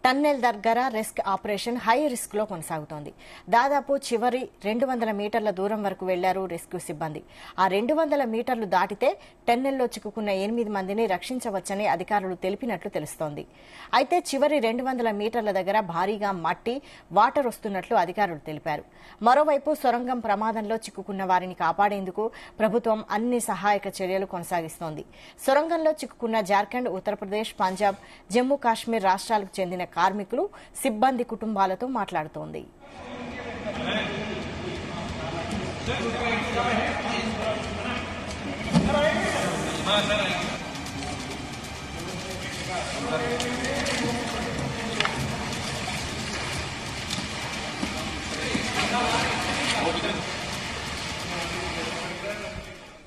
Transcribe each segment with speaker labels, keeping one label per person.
Speaker 1: Tunnel దగ్గర rescue operation high risk లో కొనసాగుతోంది. దాదాపు చివరి 200 మీటర్ల దూరం వరకు వెళ్లారు రెస్క్యూ సిబ్బంది. ఆ 200 మీటర్లు దాటితే టన్నెల్లో చిక్కుకున్న 8 మందిని రక్షించవచ్చని అధికారులు తెలిపినట్లు తెలుస్తోంది. అయితే చివరి 200 మీటర్ల దగ్గర భారీగా మట్టి, వాటర్ వస్తున్నట్లు అధికారులు తెలిపారు. మరోవైపు సొరంగం ప్రమాదంలో చిక్కుకున్న వారిని కాపాడేందుకు ప్రభుత్వం అన్ని సహాయక చర్యలు కొనసాగిస్తోంది. సొరంగంలో చిక్కుకున్న జార్ఖండ్, ఉత్తరప్రదేశ్, పంజాబ్, జమ్మూ కాశ్మీర్ రాష్ట్రాలకు చెందిన కార్మికులు, సిబ్బంది కుటుంబాలతో మాట్లాడుతోంది.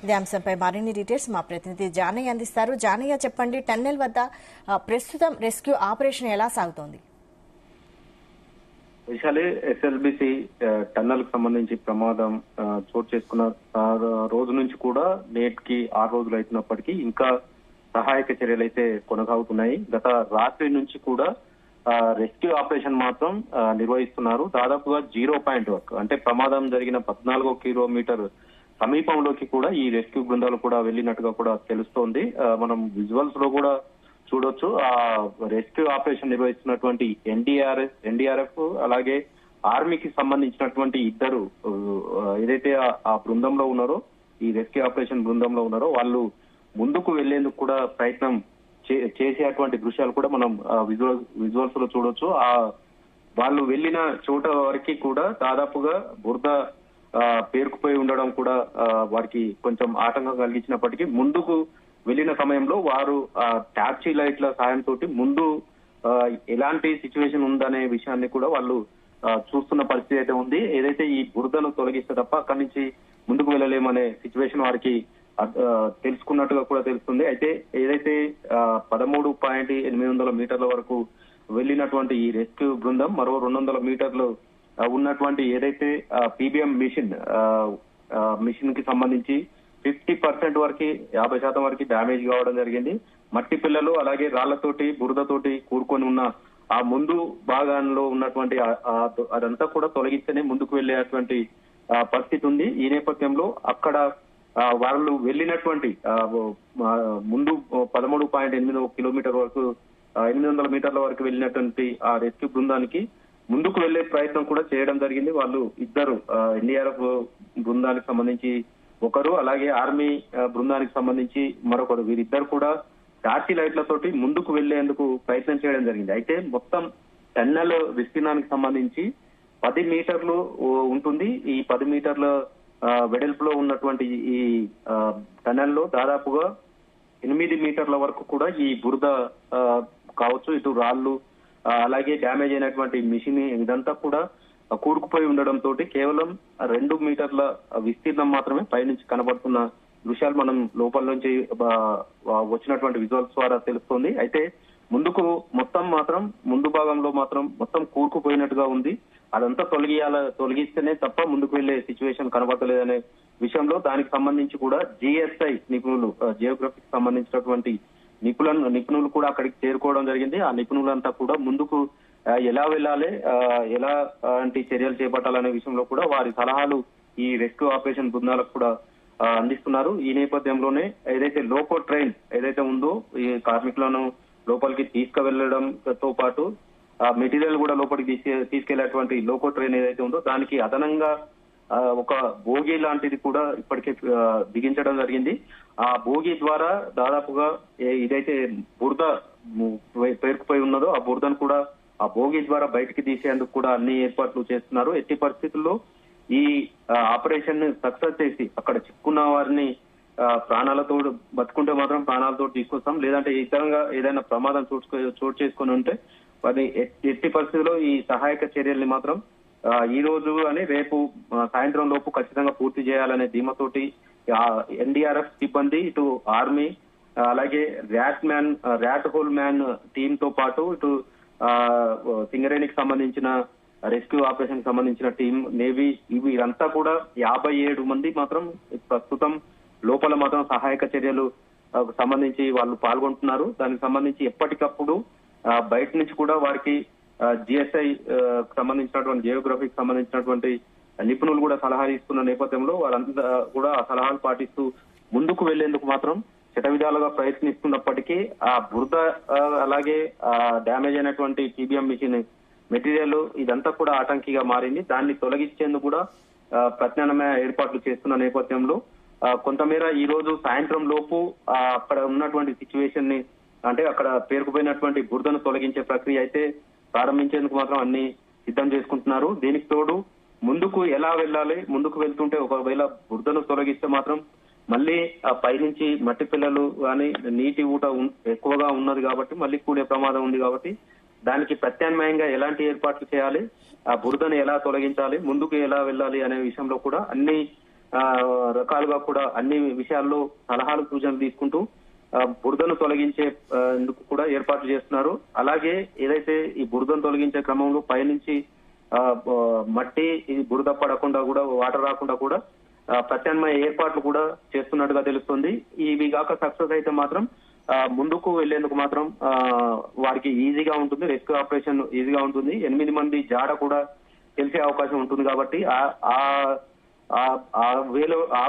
Speaker 1: ఇదే అంశంపై మరిన్ని డీటెయిల్స్ మా ప్రతినిధి జానయ్య అందిస్తారు. జానయ్య, చెప్పండి, టన్నెల్ వద్ద ప్రస్తుతం రెస్క్యూ ఆపరేషన్ ఎలా సాగుతోంది?
Speaker 2: విశాలి, ఎస్ఎల్బిసి టన్నెల్ కు సంబంధించి ప్రమాదం చోటు చేసుకున్న రోజు నుంచి కూడా నేటికి 6 రోజులు అవుతున్నప్పటికీ ఇంకా సహాయక చర్యలు అయితే కొనసాగుతున్నాయి. గత రాత్రి నుంచి కూడా రెస్క్యూ ఆపరేషన్ మాత్రం నిర్వహిస్తున్నారు. దాదాపుగా 0 పాయింట్ వరకు, అంటే ప్రమాదం జరిగిన 14 కిలోమీటర్ సమీపంలోకి కూడా ఈ రెస్క్యూ బృందాలు కూడా వెళ్లినట్టుగా కూడా తెలుస్తోంది. మనం విజువల్స్ లో కూడా చూడొచ్చు. ఆ రెస్క్యూ ఆపరేషన్ నిర్వహిస్తున్నటువంటి ఎన్డీఆర్ఎఫ్ అలాగే ఆర్మీకి సంబంధించినటువంటి ఇద్దరు ఏదైతే ఆ బృందంలో ఉన్నారో, ఈ రెస్క్యూ ఆపరేషన్ బృందంలో ఉన్నారో, వాళ్ళు ముందుకు వెళ్లేందుకు కూడా ప్రయత్నం చేసేటువంటి దృశ్యాలు కూడా మనం విజువల్స్ లో చూడొచ్చు. ఆ వాళ్ళు వెళ్లిన చోట వరకు కూడా దాదాపుగా బురద పేరుకుపోయి ఉండడం కూడా వారికి కొంచెం ఆటంకం కలిగించినప్పటికీ ముందుకు వెళ్లిన సమయంలో వారు టార్చి లైట్ల సాయంతో ముందు ఎలాంటి సిచ్యువేషన్ ఉందనే విషయాన్ని కూడా వాళ్ళు చూస్తున్న పరిస్థితి అయితే ఉంది. ఏదైతే ఈ బురదను తొలగిస్తే తప్ప అక్కడి నుంచి ముందుకు వెళ్ళలేమనే సిచ్యువేషన్ వారికి తెలుసుకున్నట్టుగా కూడా తెలుస్తుంది. అయితే ఏదైతే 13.800 మీటర్ల వరకు వెళ్లినటువంటి ఈ రెస్క్యూ బృందం మరో 200 మీటర్లు ఉన్నటువంటి ఏదైతే పీబీఎం మిషన్ కి సంబంధించి 50% వరకు 50% వరకు డ్యామేజ్ కావడం జరిగింది. మట్టి పిల్లలు అలాగే రాళ్లతోటి బురదతోటి కూడుకొని ఉన్న ఆ ముందు భాగంలో ఉన్నటువంటి అదంతా కూడా తొలగిస్తేనే ముందుకు వెళ్లేటువంటి పరిస్థితి ఉంది. ఈ నేపథ్యంలో అక్కడ వాళ్ళు వెళ్లినటువంటి ముందు 13.8 కిలోమీటర్ వరకు 800 మీటర్ల వరకు వెళ్లినటువంటి ఆ రెస్క్యూ బృందానికి ముందుకు వెళ్లే ప్రయత్నం కూడా చేయడం జరిగింది. వాళ్ళు ఇద్దరు ఎన్డీఆర్ఎఫ్ బృందానికి సంబంధించి ఒకరు, అలాగే ఆర్మీ బృందానికి సంబంధించి మరొకరు, వీరిద్దరు కూడా టార్చి లైట్లతోటి ముందుకు వెళ్లేందుకు ప్రయత్నం చేయడం జరిగింది. అయితే మొత్తం టన్నెల్ విస్తీర్ణానికి సంబంధించి 10 మీటర్లు ఉంటుంది. ఈ 10 మీటర్ల వెడల్పులో ఉన్నటువంటి ఈ టన్నెల్లో దాదాపుగా 8 మీటర్ల వరకు కూడా ఈ బురద కావచ్చు, ఇటు రాళ్లు అలాగే డ్యామేజ్ అయినటువంటి మిషన్ ఇదంతా కూడా కూరుకుపోయి ఉండడంతో కేవలం 2 మీటర్ల విస్తీర్ణం మాత్రమే పైనుంచి కనబడుతున్న దృశ్యాలు మనం లోపల నుంచి వచ్చినటువంటి విజువల్స్ ద్వారా తెలుస్తోంది. అయితే ముందు భాగంలో మాత్రం మొత్తం కూరుకుపోయినట్టుగా ఉంది. అదంతా తొలగిస్తేనే తప్ప ముందుకు వెళ్లే సిచ్యువేషన్ కనబడలేదనే విషయంలో దానికి సంబంధించి కూడా జిఎస్ఐ నిపుణులు, జియోగ్రఫీకి సంబంధించినటువంటి నిపుణులు కూడా అక్కడికి చేరుకోవడం జరిగింది. ఆ నిపుణులంతా కూడా ముందుకు ఎలా వెళ్ళాలి, ఎలాంటి చర్యలు చేపట్టాలనే విషయంలో కూడా వారి సలహాలు ఈ రెస్క్యూ ఆపరేషన్ బృందాలకు కూడా అందిస్తున్నారు. ఈ నేపథ్యంలోనే ఏదైతే లోకో ట్రైన్ ఏదైతే ఉందో ఈ కార్మికులను లోపలికి తీసుకువెళ్లడంతో పాటు మెటీరియల్ కూడా లోపలికి తీసుకెళ్లేటువంటి లోకో ట్రైన్ ఏదైతే ఉందో దానికి అదనంగా ఒక బోగి లాంటిది కూడా ఇప్పటికే బిగించడం జరిగింది. ఆ బోగి ద్వారా దాదాపుగా ఇదైతే బురద పేరుకుపోయి ఉన్నదో ఆ బురదను కూడా ఆ బోగి ద్వారా బయటికి తీసేందుకు కూడా అన్ని ఏర్పాట్లు చేస్తున్నారు. ఎట్టి పరిస్థితుల్లో ఈ ఆపరేషన్ సక్సెస్ చేసి అక్కడ చిక్కున్న వారిని ప్రాణాలతో బతుకుంటే మాత్రం ప్రాణాలతో తీసుకొస్తాం, లేదంటే ఇతరంగా ఏదైనా ప్రమాదం చోటు చేసుకుని ఉంటే వారిని ఎట్టి పరిస్థితుల్లో ఈ సహాయక చర్యల్ని మాత్రం ఈ రోజు అని రేపు సాయంత్రం లోపు ఖచ్చితంగా పూర్తి చేయాలనే ధీమతోటి ఎన్డీఆర్ఎఫ్ సిబ్బంది, ఇటు ఆర్మీ అలాగే ర్యాట్ హోల్ మ్యాన్ టీమ్ తో పాటు ఇటు సింగరేణికి సంబంధించిన రెస్క్యూ ఆపరేషన్ కి సంబంధించిన టీం, నేవీ, వీరంతా కూడా 57 మంది మాత్రం ప్రస్తుతం లోపల మాత్రం సహాయక చర్యలు సంబంధించి వాళ్ళు పాల్గొంటున్నారు. దానికి సంబంధించి ఎప్పటికప్పుడు బయట నుంచి కూడా వారికి జిఎస్ఐ సంబంధించినటువంటి జియోగ్రఫీకి సంబంధించినటువంటి నిపుణులు కూడా సలహాలు ఇస్తున్న నేపథ్యంలో వాళ్ళంతా కూడా ఆ సలహాలు పాటిస్తూ ముందుకు వెళ్లేందుకు మాత్రం శతవిధాలుగా ప్రయత్నిస్తున్నప్పటికీ ఆ బురద అలాగే డ్యామేజ్ అయినటువంటి టీబీఎం మిషన్ మెటీరియల్ ఇదంతా కూడా ఆటంకిగా మారింది. దాన్ని తొలగించేందుకు కూడా ప్రత్యామ్నాయ ఏర్పాట్లు చేస్తున్న నేపథ్యంలో కొంతమేర ఈ రోజు సాయంత్రం లోపు అక్కడ ఉన్నటువంటి సిచ్యువేషన్ ని అంటే అక్కడ పేరుకుపోయినటువంటి బురదను తొలగించే ప్రక్రియ అయితే ప్రారంభించేందుకు మాత్రం అన్ని సిద్ధం చేసుకుంటున్నారు. దీనికి తోడు ముందుకు ఎలా వెళ్ళాలి, ముందుకు వెళ్తుంటే ఒకవేళ బురదను తొలగిస్తే మాత్రం మళ్ళీ ఆ పైనుంచి మట్టి పిల్లలు కానీ నీటి ఊట ఎక్కువగా ఉన్నది కాబట్టి మళ్ళీ కూడే ప్రమాదం ఉంది కాబట్టి దానికి ప్రత్యామ్నాయంగా ఎలాంటి ఏర్పాట్లు చేయాలి, ఆ బురదను ఎలా తొలగించాలి, ముందుకు ఎలా వెళ్ళాలి అనే విషయంలో కూడా అన్ని రకాలుగా కూడా అన్ని విషయాల్లో సలహాలు సూచనలు తీసుకుంటూ బురదను తొలగించే ఇందుకు కూడా ఏర్పాట్లు చేస్తున్నారు. అలాగే ఏదైతే ఈ బురదను తొలగించే క్రమంలో పైనుంచి మట్టి ఇది బురద పడకుండా కూడా వాటర్ రాకుండా కూడా ప్రత్యామ్నాయ ఏర్పాట్లు కూడా చేస్తున్నట్టుగా తెలుస్తుంది. ఇవి కాక సక్సెస్ అయితే మాత్రం ముందుకు వెళ్లేందుకు మాత్రం వారికి ఈజీగా ఉంటుంది, రెస్క్యూ ఆపరేషన్ ఈజీగా ఉంటుంది. 8 మంది జాడ కూడా తెలిసే అవకాశం ఉంటుంది కాబట్టి ఆ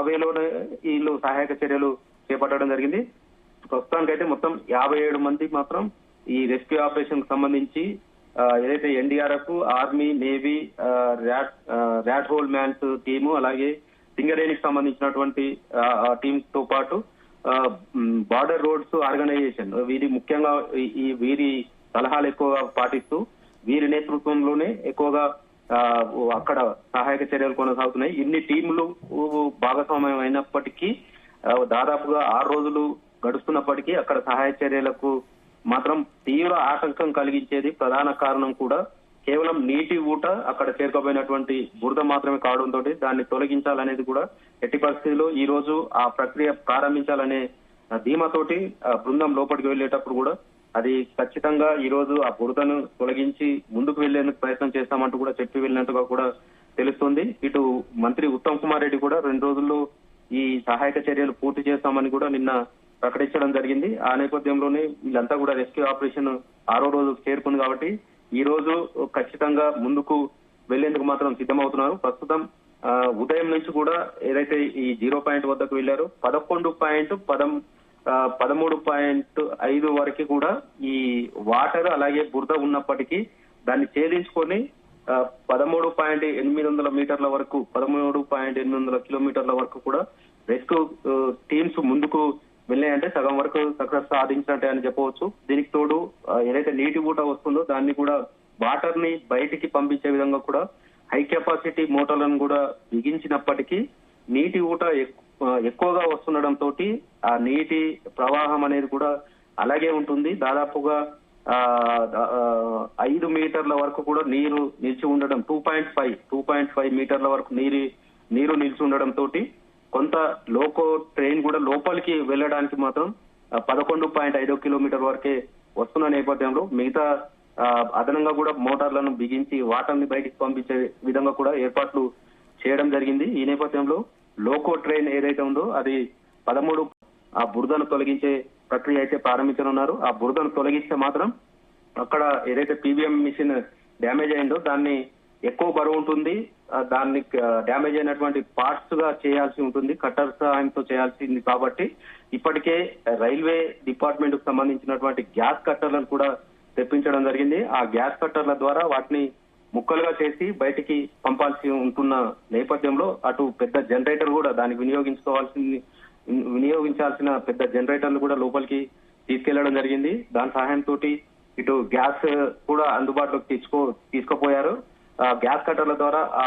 Speaker 2: వేలోనే వీళ్ళు సహాయక చర్యలు చేపట్టడం జరిగింది. ప్రస్తుతానికైతే మొత్తం 57 మంది మాత్రం ఈ రెస్క్యూ ఆపరేషన్ కు సంబంధించి ఏదైతే NDRF, army, navy, rat hole mans team అలాగే సింగరేణికి సంబంధించినటువంటి టీమ్స్ తో పాటు బార్డర్ రోడ్స్ ఆర్గనైజేషన్ వీరి ముఖ్యంగా వీరి సలహాలు ఎక్కువగా పాటిస్తూ వీరి నేతృత్వంలోనే ఎక్కువగా అక్కడ సహాయక చర్యలు కొనసాగుతున్నాయి. ఇన్ని టీములు భాగస్వామ్యం అయినప్పటికీ దాదాపుగా 6 రోజులు గడుస్తున్నప్పటికీ అక్కడ సహాయ చర్యలకు మాత్రం తీవ్ర ఆటంకం కలిగించేది ప్రధాన కారణం కూడా కేవలం నీటి ఊట అక్కడ చేరుకోబోయినటువంటి బురద మాత్రమే కావడంతో దాన్ని తొలగించాలనేది కూడా ఎట్టి పరిస్థితుల్లో ఈ రోజు ఆ ప్రక్రియ ప్రారంభించాలనే ధీమాతోటి బృందం లోపలికి వెళ్లేటప్పుడు కూడా అది ఖచ్చితంగా ఈ రోజు ఆ బురదను తొలగించి ముందుకు వెళ్లేందుకు ప్రయత్నం చేస్తామంటూ కూడా చెప్పి వెళ్ళినట్టుగా కూడా తెలుస్తుంది. ఇటు మంత్రి ఉత్తమ్ కుమార్ రెడ్డి కూడా 2 రోజుల్లో ఈ సహాయక చర్యలు పూర్తి చేస్తామని కూడా నిన్న ప్రకటించడం జరిగింది. ఆ నేపథ్యంలోనే వీళ్ళంతా కూడా రెస్క్యూ ఆపరేషన్ 6వ రోజు చేరుకుంది కాబట్టి ఈ రోజు ఖచ్చితంగా ముందుకు వెళ్లేందుకు మాత్రం సిద్ధమవుతున్నారు. ప్రస్తుతం ఉదయం నుంచి కూడా ఏదైతే ఈ 0 పాయింట్ వద్దకు వెళ్లారో 13.5 వరకు కూడా ఈ వాటర్ అలాగే బురద ఉన్నప్పటికీ దాన్ని ఛేదించుకొని 13.800 మీటర్ల వరకు 13.800 కిలోమీటర్ల వరకు కూడా రెస్క్యూ టీమ్స్ ముందుకు వెళ్ళాయంటే సగం వరకు సక్సెస్ సాధించినట్టే అని చెప్పవచ్చు. దీనికి తోడు ఏదైతే నీటి ఊట వస్తుందో దాన్ని కూడా వాటర్ ని బయటికి పంపించే విధంగా కూడా హై కెపాసిటీ మోటార్లను కూడా బిగించినప్పటికీ నీటి ఊట ఎక్కువగా వస్తుండడంతో ఆ నీటి ప్రవాహం అనేది కూడా అలాగే ఉంటుంది. దాదాపుగా 5 మీటర్ల వరకు కూడా నీరు నిలిచి ఉండడం 2.5 మీటర్ల వరకు నీరు నిలిచి ఉండడంతో కొంత లోకో ట్రైన్ కూడా లోపలికి వెళ్ళడానికి మాత్రం 11.5 కిలోమీటర్ వరకే వస్తున్న నేపథ్యంలో మిగతా అదనంగా కూడా మోటార్లను బిగించి వాటర్ని బయటికి పంపించే విధంగా కూడా ఏర్పాట్లు చేయడం జరిగింది. ఈ నేపథ్యంలో లోకో ట్రైన్ ఏదైతే ఉందో అది 13 ఆ బురదను తొలగించే ప్రక్రియ అయితే ప్రారంభించనున్నారు. ఆ బురదను తొలగిస్తే మాత్రం అక్కడ ఏదైతే పీబీఎం మిషన్ డ్యామేజ్ అయిందో దాన్ని ఎక్కువ బరువు ఉంటుంది, దాన్ని డ్యామేజ్ అయినటువంటి పార్ట్స్ గా చేయాల్సి ఉంటుంది, కట్టర్ సహాయంతో చేయాల్సింది కాబట్టి ఇప్పటికే రైల్వే డిపార్ట్మెంట్ కు సంబంధించినటువంటి గ్యాస్ కట్టర్లను కూడా తెప్పించడం జరిగింది. ఆ గ్యాస్ కట్టర్ల ద్వారా వాటిని ముక్కలుగా చేసి బయటికి పంపాల్సి ఉంటున్న నేపథ్యంలో అటు పెద్ద జనరేటర్ కూడా దానికి వినియోగించాల్సిన పెద్ద జనరేటర్లు కూడా లోపలికి తీసుకెళ్లడం జరిగింది. దాని సహాయంతో ఇటు గ్యాస్ కూడా అందుబాటులోకి తీసుకుపోయారు. గ్యాస్ కట్టర్ల ద్వారా ఆ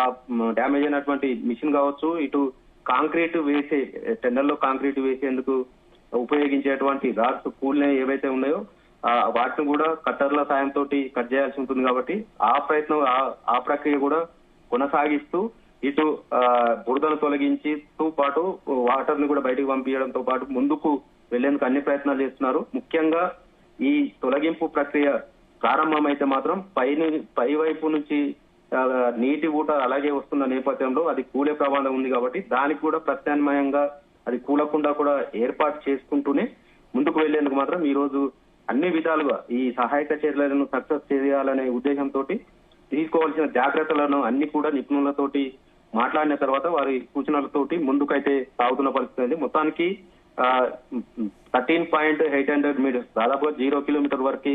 Speaker 2: డ్యామేజ్ అయినటువంటి మిషన్ కావచ్చు, ఇటు కాంక్రీట్ వేసే టెండర్లో కాంక్రీట్ వేసేందుకు ఉపయోగించేటువంటి రాడ్స్ పూల్నే ఏవైతే ఉన్నాయో వాటిని కూడా కట్టర్ల సాయంతో కట్ చేయాల్సి ఉంటుంది కాబట్టి ఆ ప్రక్రియ కూడా కొనసాగిస్తూ ఇటు బురదను తొలగించితో పాటు వాటర్ ని కూడా బయటకు పంపించడంతో పాటు ముందుకు వెళ్లేందుకు అన్ని ప్రయత్నాలు చేస్తున్నారు. ముఖ్యంగా ఈ తొలగింపు ప్రక్రియ ప్రారంభమైతే మాత్రం పై వైపు నుంచి నీటి ఊట అలాగే వస్తున్న నేపథ్యంలో అది కూలే ప్రమాదం ఉంది కాబట్టి దానికి కూడా ప్రత్యామ్నాయంగా అది కూలకుండా కూడా ఏర్పాటు చేసుకుంటూనే ముందుకు వెళ్లేందుకు మాత్రం ఈ రోజు అన్ని విధాలుగా ఈ సహాయక చర్యలను సక్సెస్ చేయాలనే ఉద్దేశంతో తీసుకోవాల్సిన జాగ్రత్తలను అన్ని కూడా నిపుణులతోటి మాట్లాడిన తర్వాత వారి సూచనలతోటి ముందుకైతే సాగుతున్న పరిస్థితి ఉంది. మొత్తానికి 13.800 మీటర్స్ దాదాపుగా 0 కిలోమీటర్ వరకు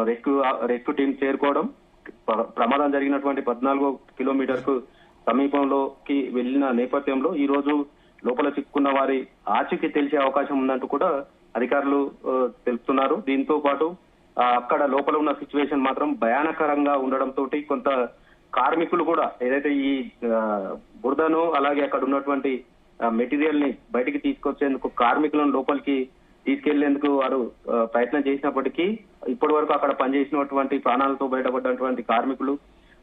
Speaker 2: రెస్క్యూ టీం చేరుకోవడం, ప్రమాదం జరిగినటువంటి 14 కిలోమీటర్ కు సమీపంలోకి వెళ్లిన నేపథ్యంలో ఈ రోజు లోపల చిక్కుకున్న వారి ఆచూకీ తెలిసే అవకాశం ఉందంటూ కూడా అధికారులు తెలుపుతున్నారు. దీంతో పాటు అక్కడ లోపల ఉన్న సిచ్యువేషన్ మాత్రం భయానకరంగా ఉండడంతో కొంత కార్మికులు కూడా ఏదైతే ఈ బురదను అలాగే అక్కడ ఉన్నటువంటి మెటీరియల్ ని బయటికి తీసుకొచ్చేందుకు కార్మికులను లోపలికి తీసుకెళ్లేందుకు వారు ప్రయత్నం చేసినప్పటికీ ఇప్పటి వరకు అక్కడ పనిచేసినటువంటి ప్రాణాలతో బయటపడ్డటువంటి కార్మికులు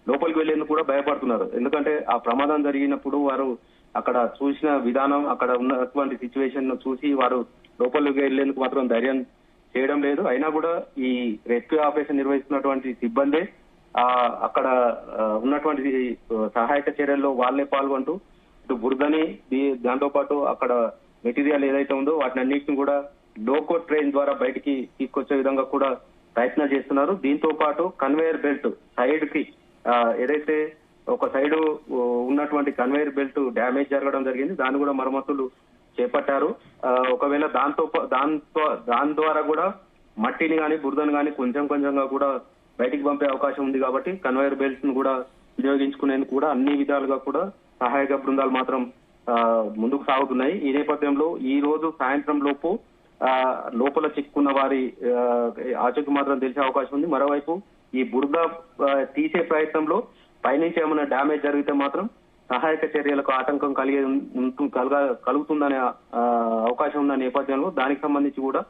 Speaker 2: లోపలికి వెళ్లేందుకు కూడా భయపడుతున్నారు. ఎందుకంటే ఆ ప్రమాదం జరిగినప్పుడు వారు అక్కడ చూసిన విధానం, అక్కడ ఉన్నటువంటి సిచ్యువేషన్ ను చూసి వారు లోపలికి వెళ్లేందుకు మాత్రం ధైర్యం చేయడం లేదు. అయినా కూడా ఈ రెస్క్యూ ఆపరేషన్ నిర్వహిస్తున్నటువంటి సిబ్బంది అక్కడ ఉన్నటువంటి సహాయక చర్యల్లో వాళ్లే పాల్గొంటూ ఇటు బురదని దాంతో పాటు అక్కడ మెటీరియల్ ఏదైతే ఉందో వాటిని అన్నింటిని కూడా లోకో ట్రైన్ ద్వారా బయటికి తీసుకొచ్చే విధంగా కూడా ప్రయత్నం చేస్తున్నారు. దీంతో పాటు కన్వేయర్ బెల్ట్ సైడ్ కి ఏదైతే ఒక సైడ్ ఉన్నటువంటి కన్వేయర్ బెల్ట్ డ్యామేజ్ జరగడం జరిగింది, దాన్ని కూడా మరమ్మతులు చేపట్టారు. ఒకవేళ దాని ద్వారా కూడా మట్టిని కానీ బురదను కానీ కొంచెం కొంచెంగా కూడా బయటికి పంపే అవకాశం ఉంది. కాబట్టి కన్వేయర్ బెల్ట్స్ ను కూడా వినియోగించుకునేందుకు కూడా అన్ని విధాలుగా కూడా సహాయక బృందాలు మాత్రం ముందుకు సాగుతున్నాయి. ఈ నేపథ్యంలో ఈ రోజు సాయంత్రం లోపు లోపల చిక్కుకున్న వారి ఆచూకీ మాత్రం తెలిసే అవకాశం ఉంది. మరోవైపు ఈ బురద తీసే ప్రయత్నంలో పైనుంచి ఏమైనా డ్యామేజ్ జరిగితే మాత్రం సహాయక చర్యలకు ఆటంకం కలుగుతుందనే అవకాశం ఉన్న నేపథ్యంలో దానికి సంబంధించి కూడా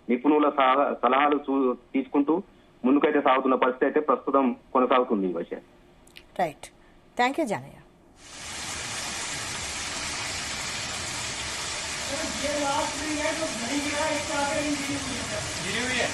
Speaker 2: నిపుణుల సలహాలు తీసుకుంటూ ముందుకైతే సాగుతున్న పరిస్థితి అయితే ప్రస్తుతం కొనసాగుతుంది. ఈ విషయం
Speaker 1: రైట్. Thank you Janaiah.
Speaker 3: ये लास्ट में है तो नहीं गिरा, इसका आगे नहीं गिरी हुई है।